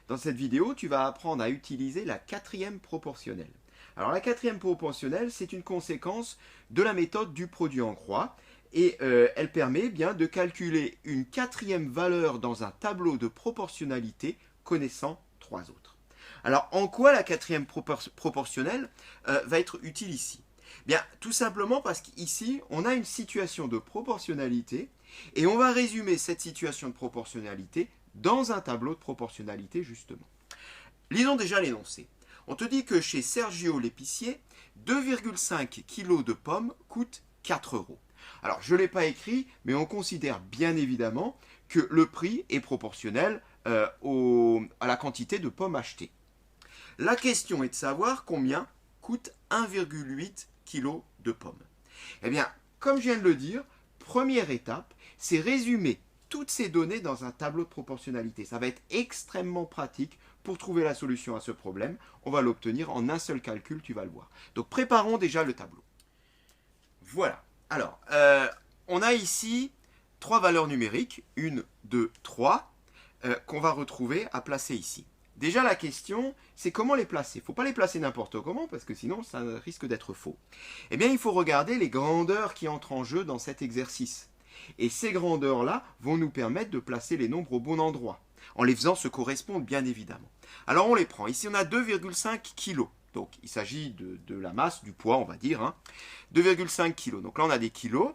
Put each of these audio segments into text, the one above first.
Dans cette vidéo, tu vas apprendre à utiliser la quatrième proportionnelle. Alors la quatrième proportionnelle, c'est une conséquence de la méthode du produit en croix et elle permet bien de calculer une quatrième valeur dans un tableau de proportionnalité connaissant trois autres. Alors en quoi la quatrième proportionnelle va être utile ici? Bien, tout simplement parce qu'ici, on a une situation de proportionnalité et on va résumer cette situation de proportionnalité dans un tableau de proportionnalité justement. Lisons déjà l'énoncé. On te dit que chez Sergio l'épicier, 2,5 kg de pommes coûtent 4 euros. Alors je ne l'ai pas écrit, mais on considère bien évidemment que le prix est proportionnel à la quantité de pommes achetées. La question est de savoir combien coûte 1,8 kg de pommes. Eh bien, comme je viens de le dire, première étape, c'est résumer toutes ces données dans un tableau de proportionnalité. Ça va être extrêmement pratique pour trouver la solution à ce problème. On va l'obtenir en un seul calcul, tu vas le voir. Donc préparons déjà le tableau. Voilà. Alors, on a ici trois valeurs numériques, 1, 2, 3, qu'on va retrouver à placer ici. Déjà la question, c'est comment les placer. Il ne faut pas les placer n'importe comment, parce que sinon ça risque d'être faux. Eh bien, il faut regarder les grandeurs qui entrent en jeu dans cet exercice. Et ces grandeurs-là vont nous permettre de placer les nombres au bon endroit, en les faisant se correspondre bien évidemment. Alors on les prend. Ici on a 2,5 kg. Donc il s'agit de la masse, du poids on va dire. 2,5 kg. Donc là on a des kilos.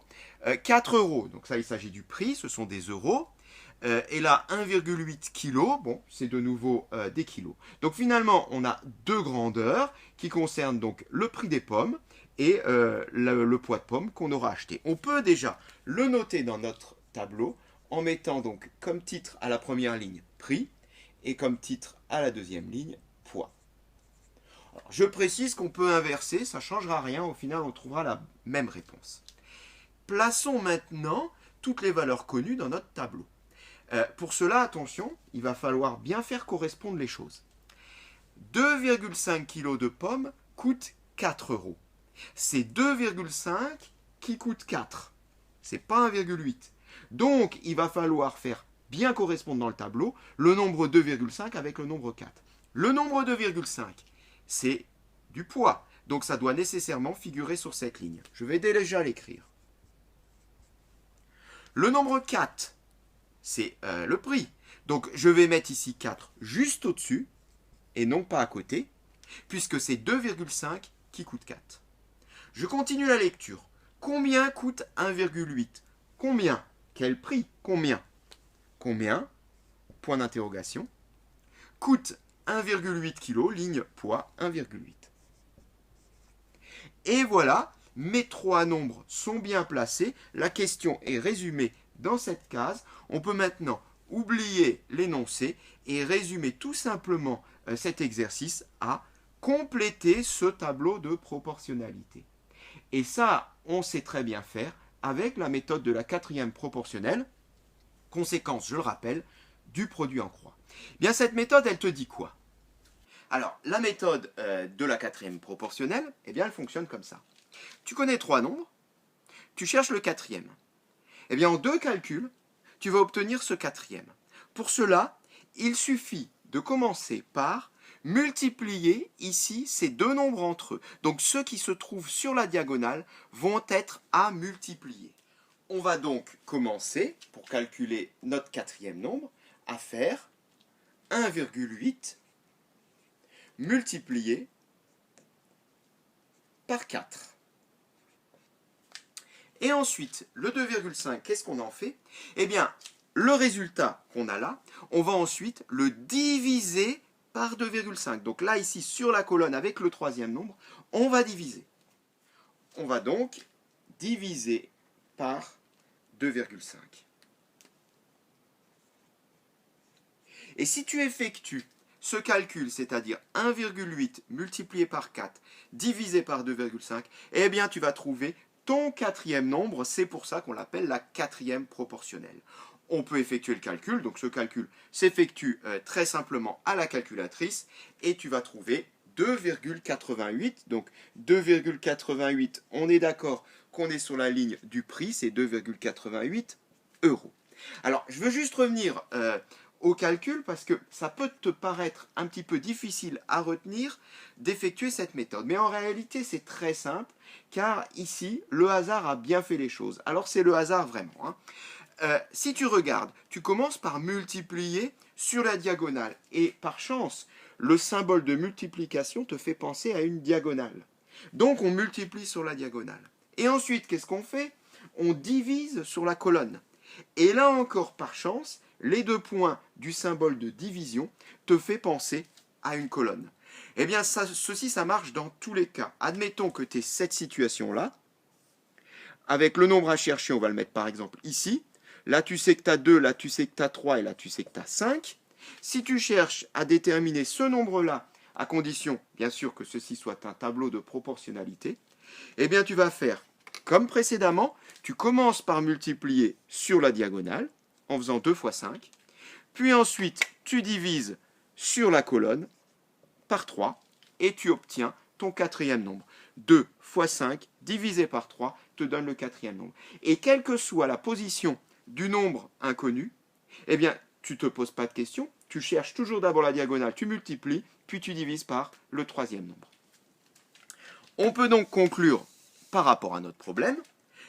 4 euros. Donc ça il s'agit du prix, ce sont des euros. Et là 1,8 kg, bon c'est de nouveau des kilos. Donc finalement on a deux grandeurs qui concernent donc le prix des pommes et le poids de pommes qu'on aura acheté. On peut déjà le noter dans notre tableau en mettant donc comme titre à la première ligne prix et comme titre à la deuxième ligne poids. Alors, je précise qu'on peut inverser, ça ne changera rien, au final on trouvera la même réponse. Plaçons maintenant toutes les valeurs connues dans notre tableau. Pour cela, attention, il va falloir bien faire correspondre les choses. 2,5 kg de pommes coûte 4 euros. C'est 2,5 qui coûte 4. C'est pas 1,8. Donc, il va falloir faire bien correspondre dans le tableau le nombre 2,5 avec le nombre 4. Le nombre 2,5, c'est du poids. Donc, ça doit nécessairement figurer sur cette ligne. Je vais déjà l'écrire. Le nombre 4, c'est le prix. Donc, je vais mettre ici 4 juste au-dessus et non pas à côté, puisque c'est 2,5 qui coûte 4. Je continue la lecture. Combien coûte 1,8? Combien? Quel prix? Combien? Combien? Point d'interrogation. Coûte 1,8 kg, ligne poids 1,8. Et voilà, mes trois nombres sont bien placés. La question est résumée dans cette case. On peut maintenant oublier l'énoncé et résumer tout simplement cet exercice à compléter ce tableau de proportionnalité. Et ça, on sait très bien faire avec la méthode de la quatrième proportionnelle, conséquence, je le rappelle, du produit en croix. Bien, cette méthode, elle te dit quoi? Alors, la méthode de la quatrième proportionnelle, eh bien, elle fonctionne comme ça. Tu connais trois nombres, tu cherches le quatrième. Eh bien, en deux calculs, tu vas obtenir ce quatrième. Pour cela, il suffit de commencer par multiplier ici ces deux nombres entre eux. Donc ceux qui se trouvent sur la diagonale vont être à multiplier. On va donc commencer, pour calculer notre quatrième nombre, à faire 1,8 multiplié par 4. Et ensuite, le 2,5, qu'est-ce qu'on en fait? Eh bien, le résultat qu'on a là, on va ensuite le diviser par 2,5. Donc là, ici, sur la colonne avec le troisième nombre, on va diviser. On va donc diviser par 2,5. Et si tu effectues ce calcul, c'est-à-dire 1,8 multiplié par 4 divisé par 2,5, eh bien, tu vas trouver ton quatrième nombre. C'est pour ça qu'on l'appelle la quatrième proportionnelle. On peut effectuer le calcul, donc ce calcul s'effectue très simplement à la calculatrice et tu vas trouver 2,88. Donc 2,88, on est d'accord qu'on est sur la ligne du prix, c'est 2,88 euros. Alors, je veux juste revenir au calcul parce que ça peut te paraître un petit peu difficile à retenir d'effectuer cette méthode. Mais en réalité, c'est très simple car ici, le hasard a bien fait les choses. Alors c'est le hasard vraiment, hein. Si tu regardes, tu commences par multiplier sur la diagonale. Et par chance, le symbole de multiplication te fait penser à une diagonale. Donc on multiplie sur la diagonale. Et ensuite, qu'est-ce qu'on fait? On divise sur la colonne. Et là encore, par chance, les 2 points du symbole de division te fait penser à une colonne. Eh bien, ceci, ça marche dans tous les cas. Admettons que tu aies cette situation-là. Avec le nombre à chercher, on va le mettre par exemple ici. Là, tu sais que tu as 2, là, tu sais que tu as 3, et là, tu sais que tu as 5. Si tu cherches à déterminer ce nombre-là, à condition, bien sûr, que ceci soit un tableau de proportionnalité, eh bien, tu vas faire comme précédemment. Tu commences par multiplier sur la diagonale, en faisant 2 fois 5. Puis ensuite, tu divises sur la colonne par 3, et tu obtiens ton 4e nombre. 2 fois 5 divisé par 3 te donne le 4e nombre. Et quelle que soit la position du nombre inconnu, eh bien, tu ne te poses pas de questions, tu cherches toujours d'abord la diagonale, tu multiplies, puis tu divises par le 3e nombre. On peut donc conclure par rapport à notre problème,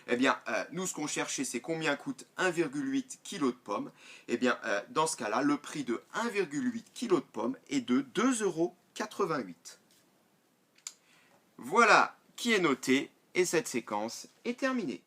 eh bien, nous, ce qu'on cherchait, c'est combien coûte 1,8 kg de pommes. Eh bien, dans ce cas-là, le prix de 1,8 kg de pommes est de 2,88 €. Voilà qui est noté, et cette séquence est terminée.